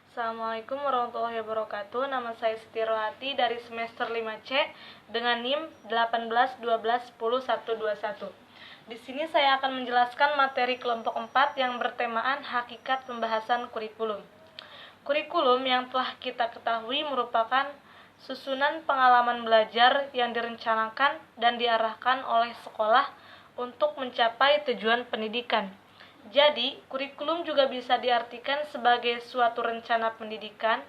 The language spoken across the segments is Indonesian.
Assalamualaikum warahmatullahi wabarakatuh. Nama saya Siti Rohati dari semester 5C dengan NIM 1812101121. Di sini saya akan menjelaskan materi kelompok 4 yang bertemaan hakikat pembahasan kurikulum. Kurikulum yang telah kita ketahui merupakan susunan pengalaman belajar yang direncanakan dan diarahkan oleh sekolah untuk mencapai tujuan pendidikan. Jadi, kurikulum juga bisa diartikan sebagai suatu rencana pendidikan,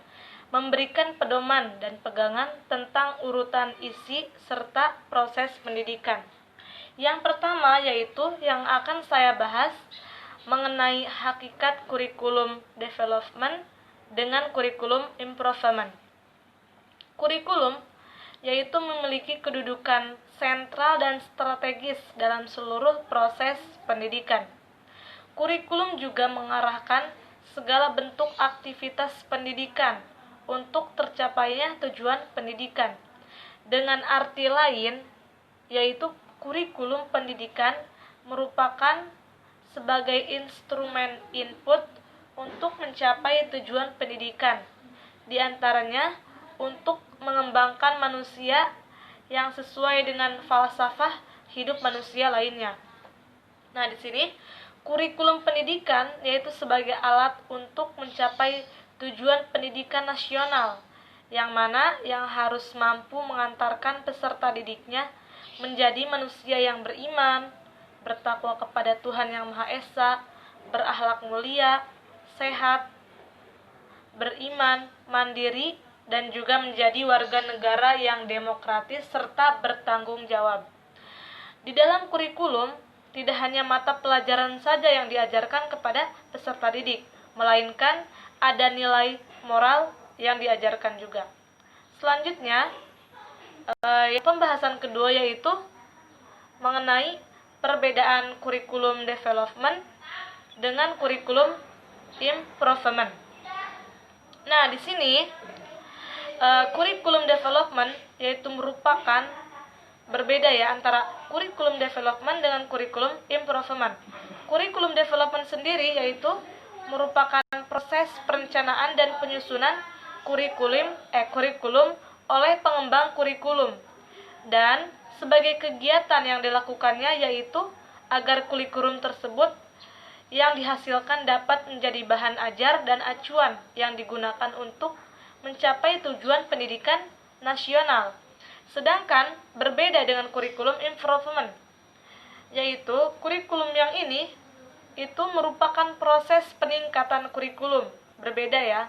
memberikan pedoman dan pegangan tentang urutan isi serta proses pendidikan. Yang pertama yaitu yang akan saya bahas mengenai hakikat kurikulum development dengan kurikulum improvement. Kurikulum yaitu memiliki kedudukan sentral dan strategis dalam seluruh proses pendidikan. Kurikulum juga mengarahkan segala bentuk aktivitas pendidikan untuk tercapainya tujuan pendidikan. Dengan arti lain, yaitu kurikulum pendidikan merupakan sebagai instrumen input untuk mencapai tujuan pendidikan, di antaranya untuk mengembangkan manusia yang sesuai dengan falsafah hidup manusia lainnya. Nah, di sini kurikulum pendidikan yaitu sebagai alat untuk mencapai tujuan pendidikan nasional, yang mana yang harus mampu mengantarkan peserta didiknya menjadi manusia yang beriman, bertakwa kepada Tuhan Yang Maha Esa, berakhlak mulia, sehat, beriman, mandiri, dan juga menjadi warga negara yang demokratis serta bertanggung jawab. Di dalam kurikulum, tidak hanya mata pelajaran saja yang diajarkan kepada peserta didik, melainkan ada nilai moral yang diajarkan juga. Selanjutnya, pembahasan kedua yaitu mengenai perbedaan kurikulum development dengan kurikulum improvement. Nah, di sini kurikulum development yaitu merupakan berbeda ya antara kurikulum development dengan kurikulum improvement. Kurikulum development sendiri yaitu merupakan proses perencanaan dan penyusunan kurikulum oleh pengembang kurikulum, dan sebagai kegiatan yang dilakukannya yaitu agar kurikulum tersebut yang dihasilkan dapat menjadi bahan ajar dan acuan yang digunakan untuk mencapai tujuan pendidikan nasional. Sedangkan berbeda dengan kurikulum improvement, yaitu kurikulum yang ini itu merupakan proses peningkatan kurikulum, berbeda ya,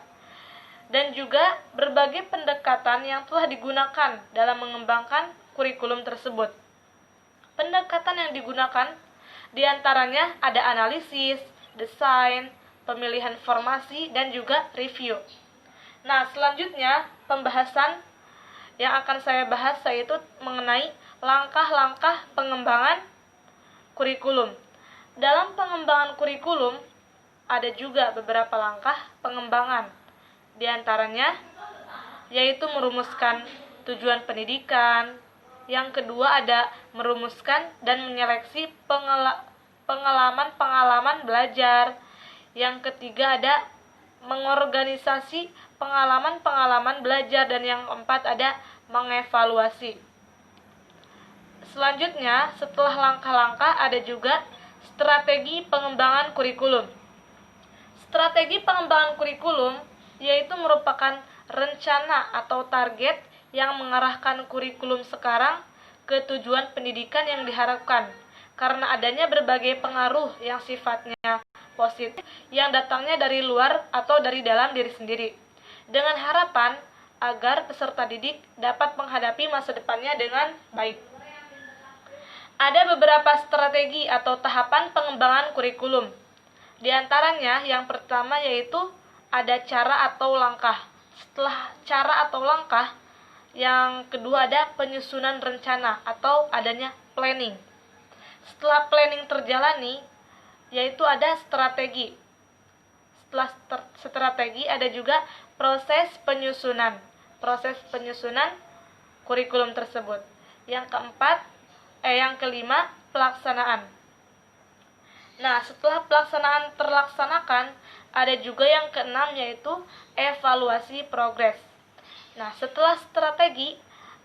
dan juga berbagai pendekatan yang telah digunakan dalam mengembangkan kurikulum tersebut. Pendekatan yang digunakan diantaranya ada analisis, desain, pemilihan formasi, dan juga review. Nah, selanjutnya pembahasan yang akan saya bahas yaitu mengenai langkah-langkah pengembangan kurikulum. Dalam pengembangan kurikulum ada juga beberapa langkah pengembangan. Di antaranya yaitu merumuskan tujuan pendidikan. Yang kedua ada merumuskan dan menyeleksi pengalaman-pengalaman belajar. Yang ketiga ada mengorganisasi pengalaman-pengalaman belajar, dan yang keempat ada mengevaluasi. Selanjutnya, setelah langkah-langkah ada juga strategi pengembangan kurikulum. Strategi pengembangan kurikulum yaitu merupakan rencana atau target yang mengarahkan kurikulum sekarang ke tujuan pendidikan yang diharapkan, karena adanya berbagai pengaruh yang sifatnya positif yang datangnya dari luar atau dari dalam diri sendiri, dengan harapan agar peserta didik dapat menghadapi masa depannya dengan baik. Ada beberapa strategi atau tahapan pengembangan kurikulum. Di antaranya yang pertama yaitu ada cara atau langkah. Setelah cara atau langkah, yang kedua ada penyusunan rencana atau adanya planning. Setelah planning terjalani, yaitu ada strategi. Setelah strategi ada juga proses penyusunan kurikulum tersebut. Yang kelima, pelaksanaan. Nah, setelah pelaksanaan terlaksanakan, Ada juga yang keenam, yaitu evaluasi progres. Nah, setelah strategi,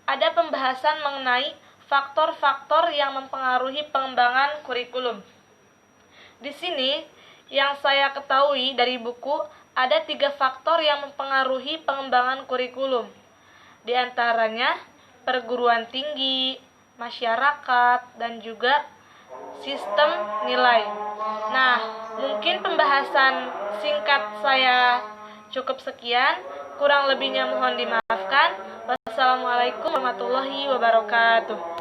ada pembahasan mengenai faktor-faktor yang mempengaruhi pengembangan kurikulum. Di sini, yang saya ketahui dari buku, ada 3 faktor yang mempengaruhi pengembangan kurikulum. Di antaranya, perguruan tinggi, masyarakat, dan juga sistem nilai. Nah, mungkin pembahasan singkat saya cukup sekian. Kurang lebihnya mohon dimaafkan. Wassalamualaikum warahmatullahi wabarakatuh.